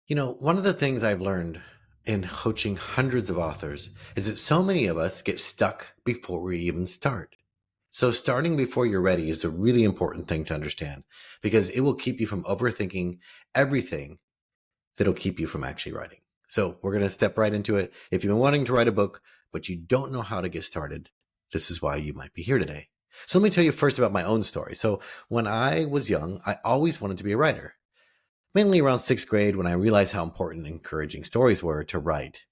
One of the things I've learned in coaching hundreds of authors is that so many of us get stuck before we even start. So starting before you're ready is a really important thing to understand because it will keep you from overthinking everything that'll keep you from actually writing. So we're going to step right into it. If you've been wanting to write a book, but you don't know how to get started, this is why you might be here today. So let me tell you first about my own story. So when I was young, I always wanted to be a writer. Mainly around sixth grade when I realized how important encouraging stories were to write.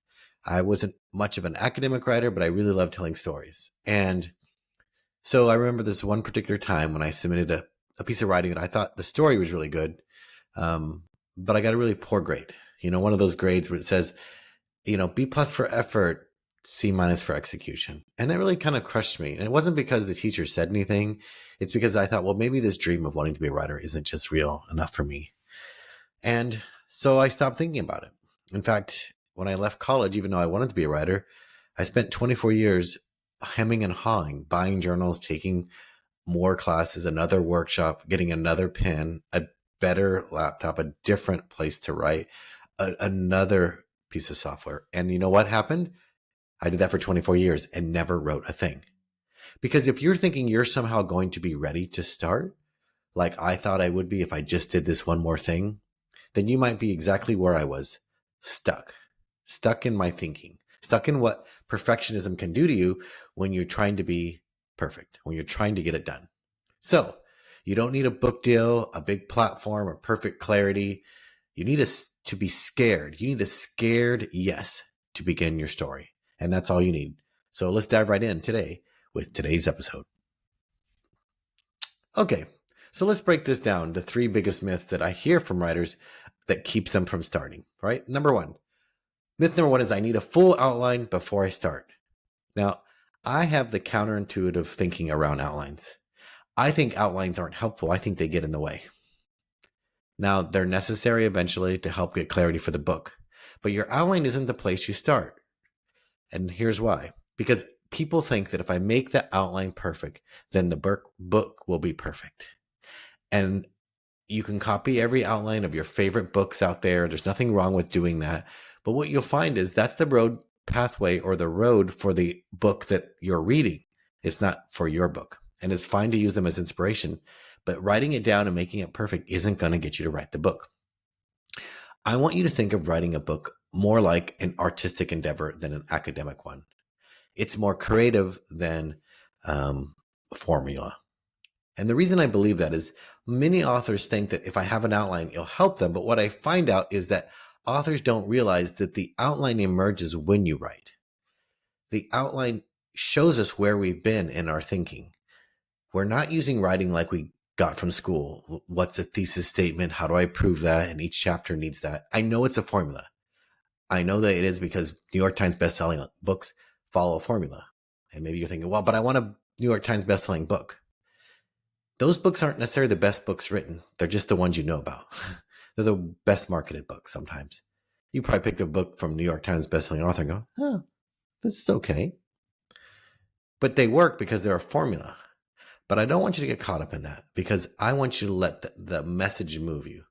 I wasn't much of an academic writer, but I really loved telling stories. And so I remember this one particular time when I submitted a piece of writing that I thought the story was really good, but I got a really poor grade. One of those grades where it says, B plus for effort, C minus for execution. And that really kind of crushed me. And it wasn't because the teacher said anything. It's because I thought, well, maybe this dream of wanting to be a writer isn't just real enough for me. And so I stopped thinking about it. In fact, when I left college, even though I wanted to be a writer, I spent 24 years hemming and hawing, buying journals, taking more classes, another workshop, getting another pen, a better laptop, a different place to write, another piece of software. And you know what happened? I did that for 24 years and never wrote a thing. Because if you're thinking you're somehow going to be ready to start, like I thought I would be if I just did this one more thing, then you might be exactly where I was, stuck in my thinking, stuck in what perfectionism can do to you when you're trying to be perfect, when you're trying to get it done. So you don't need a book deal, a big platform, or perfect clarity. You need to be scared. You need a scared yes to begin your story. And that's all you need. So let's dive right in today with today's episode. Okay, so let's break this down to three biggest myths that I hear from writers that keeps them from starting, right? Myth number one is I need a full outline before I start. Now, I have the counterintuitive thinking around outlines. I think outlines aren't helpful. I think they get in the way. Now, they're necessary eventually to help get clarity for the book, but your outline isn't the place you start. And here's why. Because people think that if I make the outline perfect, then the book will be perfect. And you can copy every outline of your favorite books out there. There's nothing wrong with doing that. But what you'll find is that's the road pathway or the road for the book that you're reading. It's not for your book. And it's fine to use them as inspiration, but writing it down and making it perfect isn't going to get you to write the book. I want you to think of writing a book more like an artistic endeavor than an academic one. It's more creative than formula. And the reason I believe that is many authors think that if I have an outline, it'll help them. But what I find out is that authors don't realize that the outline emerges when you write. The outline shows us where we've been in our thinking. We're not using writing like we got from school. What's a thesis statement? How do I prove that? And each chapter needs that. I know it's a formula. I know that it is because New York Times bestselling books follow a formula. And maybe you're thinking, well, but I want a New York Times bestselling book. Those books aren't necessarily the best books written. They're just the ones you know about. They're the best marketed books sometimes. You probably picked a book from New York Times bestselling author and go, oh, this is okay. But they work because they're a formula. But I don't want you to get caught up in that because I want you to let the message move you.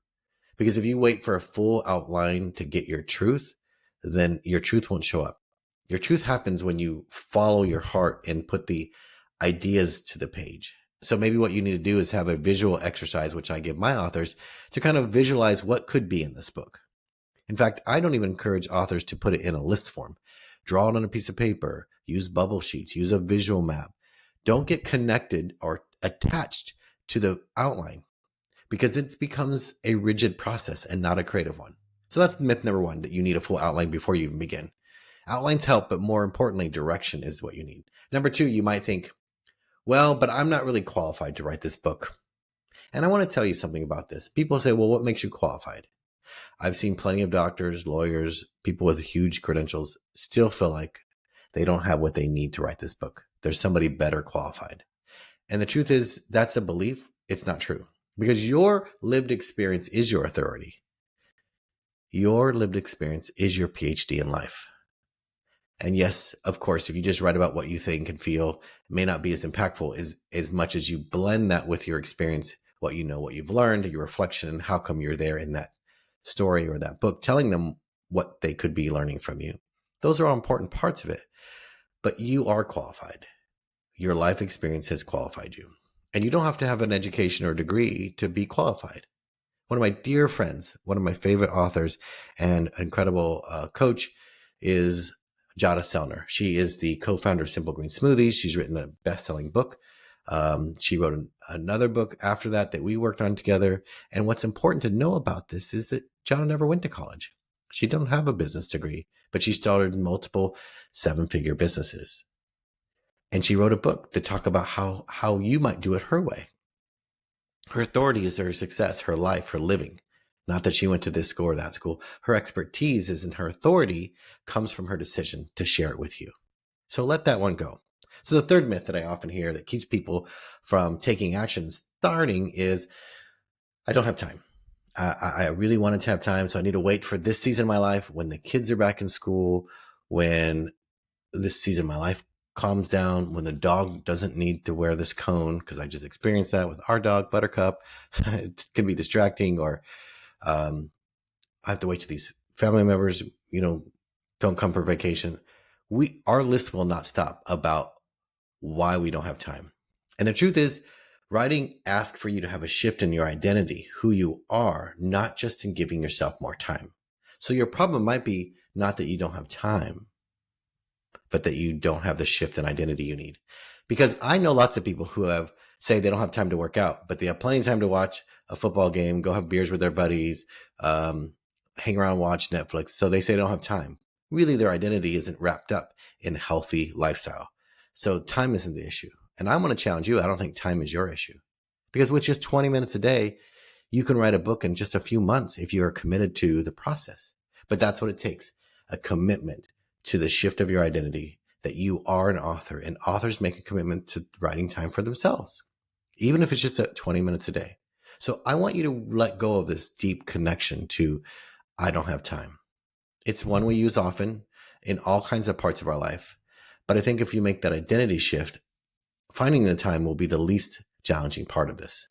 Because if you wait for a full outline to get your truth, then your truth won't show up. Your truth happens when you follow your heart and put the ideas to the page. So maybe what you need to do is have a visual exercise, which I give my authors, to kind of visualize what could be in this book. In fact, I don't even encourage authors to put it in a list form. Draw it on a piece of paper, use bubble sheets, use a visual map. Don't get connected or attached to the outline because it becomes a rigid process and not a creative one. So that's myth number one, that you need a full outline before you even begin. Outlines help, but more importantly, direction is what you need. Number two, you might think, well, but I'm not really qualified to write this book. And I want to tell you something about this. People say, well, what makes you qualified? I've seen plenty of doctors, lawyers, people with huge credentials still feel like they don't have what they need to write this book. There's somebody better qualified. And the truth is, that's a belief. It's not true because your lived experience is your authority. Your lived experience is your PhD in life. And yes, of course, if you just write about what you think and feel, it may not be as impactful as much as you blend that with your experience, what you know, what you've learned, your reflection, and how come you're there in that story or that book, telling them what they could be learning from you. Those are all important parts of it. But you are qualified. Your life experience has qualified you. And you don't have to have an education or degree to be qualified. One of my dear friends, one of my favorite authors and incredible coach is Jada Selner. She is the co-founder of Simple Green Smoothies. She's written a best-selling book. She wrote another book after that we worked on together. And what's important to know about this is that Jada never went to college. She didn't have a business degree, but she started multiple seven-figure businesses. And she wrote a book to talk about how you might do it her way. Her authority is her success, her life, her living. Not that she went to this school or that school. Her expertise is in her authority comes from her decision to share it with you. So let that one go. So the third myth that I often hear that keeps people from taking action and starting is, I don't have time. I really wanted to have time, so I need to wait for this season of my life when the kids are back in school, when this season of my life calms down, when the dog doesn't need to wear this cone, because I just experienced that with our dog, Buttercup. It can be distracting, or I have to wait till these family members, don't come for vacation. Our list will not stop about why we don't have time. And the truth is, writing asks for you to have a shift in your identity, who you are, not just in giving yourself more time. So your problem might be not that you don't have time, but that you don't have the shift in identity you need. Because I know lots of people who say they don't have time to work out, but they have plenty of time to watch a football game, go have beers with their buddies, hang around, watch Netflix. So they say they don't have time. Really, their identity isn't wrapped up in healthy lifestyle. So time isn't the issue. And I want to challenge you. I don't think time is your issue. Because with just 20 minutes a day, you can write a book in just a few months if you are committed to the process. But that's what it takes, a commitment to the shift of your identity, that you are an author, and authors make a commitment to writing time for themselves, even if it's just 20 minutes a day. So I want you to let go of this deep connection to, I don't have time. It's one we use often in all kinds of parts of our life. But I think if you make that identity shift, finding the time will be the least challenging part of this.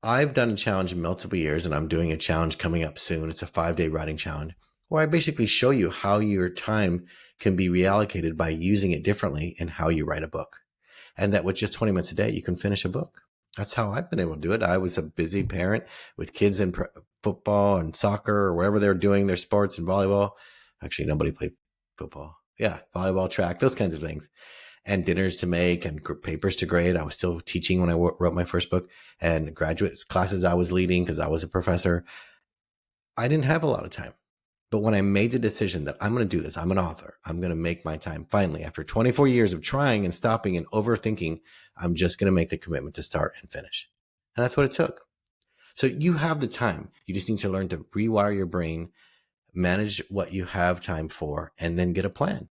I've done a challenge in multiple years, and I'm doing a challenge coming up soon. It's a 5-day writing challenge where I basically show you how your time can be reallocated by using it differently in how you write a book. And that with just 20 minutes a day, you can finish a book. That's how I've been able to do it. I was a busy parent with kids in football and soccer or wherever they were doing their sports and volleyball. Actually, nobody played football. Yeah, volleyball, track, those kinds of things. And dinners to make and papers to grade. I was still teaching when I wrote my first book, and graduate classes I was leading because I was a professor. I didn't have a lot of time. But when I made the decision that I'm going to do this, I'm an author, I'm going to make my time. Finally, after 24 years of trying and stopping and overthinking, I'm just going to make the commitment to start and finish. And that's what it took. So you have the time. You just need to learn to rewire your brain, manage what you have time for, and then get a plan.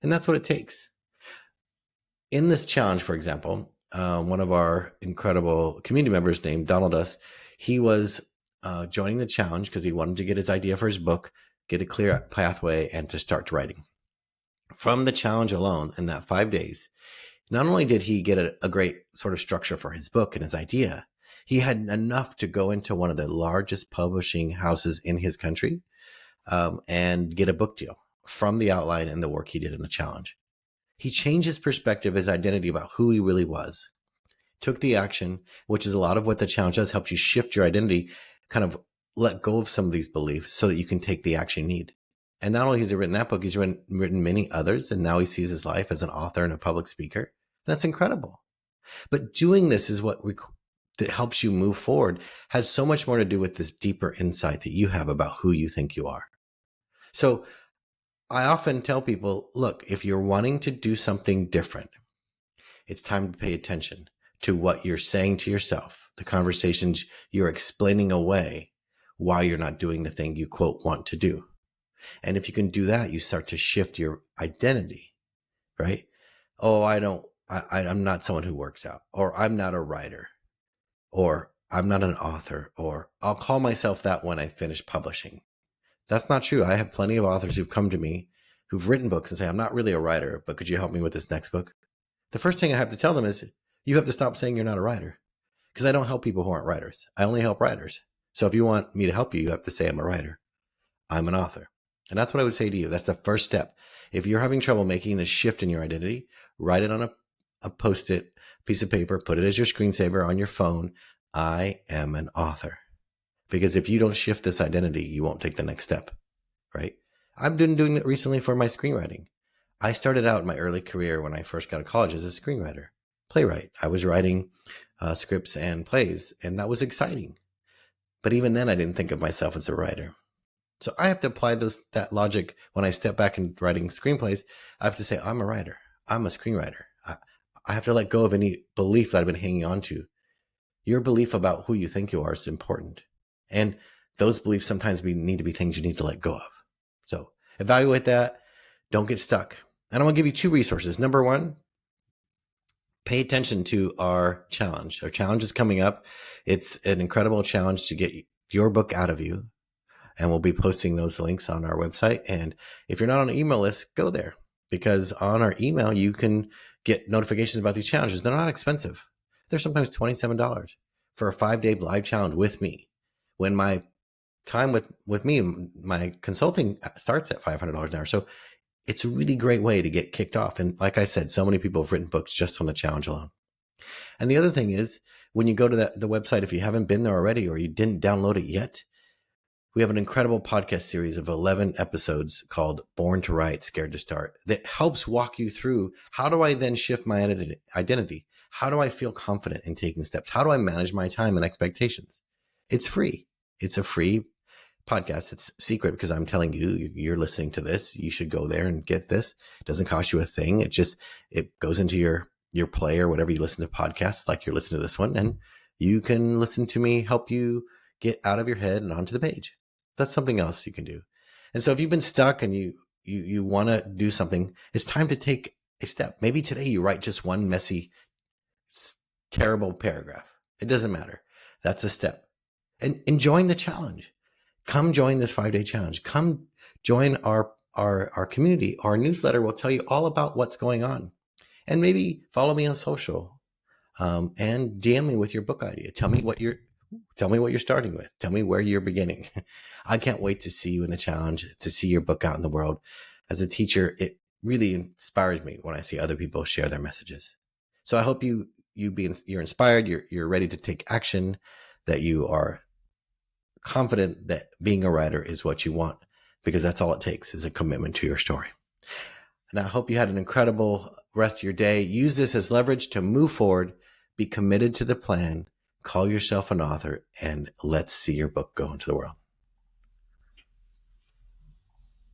And that's what it takes. In this challenge, for example, one of our incredible community members named Donald Us, he was joining the challenge because he wanted to get his idea for his book, get a clear pathway, and to start writing. From the challenge alone, in that 5 days, not only did he get a great sort of structure for his book and his idea, he had enough to go into one of the largest publishing houses in his country and get a book deal from the outline and the work he did in the challenge. He changed his perspective, his identity about who he really was, took the action, which is a lot of what the challenge does, helps you shift your identity, kind of let go of some of these beliefs so that you can take the action you need. And not only has he written that book, he's written many others, and now he sees his life as an author and a public speaker. And that's incredible. But doing this is what that helps you move forward, has so much more to do with this deeper insight that you have about who you think you are. So I often tell people, look, if you're wanting to do something different, it's time to pay attention to what you're saying to yourself, the conversations you're explaining away why you're not doing the thing you, quote, want to do. And if you can do that, you start to shift your identity, right? Oh, I'm not someone who works out, or I'm not a writer, or I'm not an author, or I'll call myself that when I finish publishing. That's not true. I have plenty of authors who've come to me who've written books and say, I'm not really a writer, but could you help me with this next book? The first thing I have to tell them is, you have to stop saying you're not a writer, because I don't help people who aren't writers. I only help writers. So if you want me to help you, you have to say, I'm a writer. I'm an author. And that's what I would say to you. That's the first step. If you're having trouble making the shift in your identity, write it on a Post-it piece of paper, put it as your screensaver on your phone. I am an author. Because if you don't shift this identity, you won't take the next step, right? I've been doing that recently for my screenwriting. I started out in my early career when I first got to college as a screenwriter, playwright. I was writing scripts and plays, and that was exciting. But even then, I didn't think of myself as a writer. So I have to apply that logic when I step back and writing screenplays. I have to say, I'm a writer. I'm a screenwriter. I have to let go of any belief that I've been hanging on to. Your belief about who you think you are is important. And those beliefs sometimes need to be things you need to let go of. So evaluate that. Don't get stuck. And I'm going to give you 2 resources. Number 1, pay attention to our challenge. Our challenge is coming up. It's an incredible challenge to get your book out of you. And we'll be posting those links on our website. And if you're not on an email list, go there, because on our email, you can get notifications about these challenges. They're not expensive. They're sometimes $27 for a 5-day live challenge with me. When my time with me, my consulting starts at $500 an hour. So it's a really great way to get kicked off. And like I said, so many people have written books just on the challenge alone. And the other thing is, when you go to the website, if you haven't been there already or you didn't download it yet, we have an incredible podcast series of 11 episodes called Born to Write, Scared to Start that helps walk you through, how do I then shift my identity? How do I feel confident in taking steps? How do I manage my time and expectations? It's free. It's a free podcast. It's secret because I'm telling you, you're listening to this. You should go there and get this. It doesn't cost you a thing. It goes into your play or whatever you listen to podcasts, like you're listening to this one, and you can listen to me help you get out of your head and onto the page. That's something else you can do. And so if you've been stuck and you want to do something, it's time to take a step. Maybe today you write just one messy, terrible paragraph. It doesn't matter. That's a step. And join the challenge. Come join this 5-day challenge. Come join our community. Our newsletter will tell you all about what's going on. And maybe follow me on social and DM me with your book idea. Tell me what you're starting with. Tell me where you're beginning. I can't wait to see you in the challenge, to see your book out in the world. As a teacher, it really inspires me when I see other people share their messages. So I hope you're inspired, you're ready to take action, that you are confident that being a writer is what you want, because that's all it takes is a commitment to your story. And I hope you had an incredible rest of your day. Use this as leverage to move forward, be committed to the plan, call yourself an author, and let's see your book go into the world.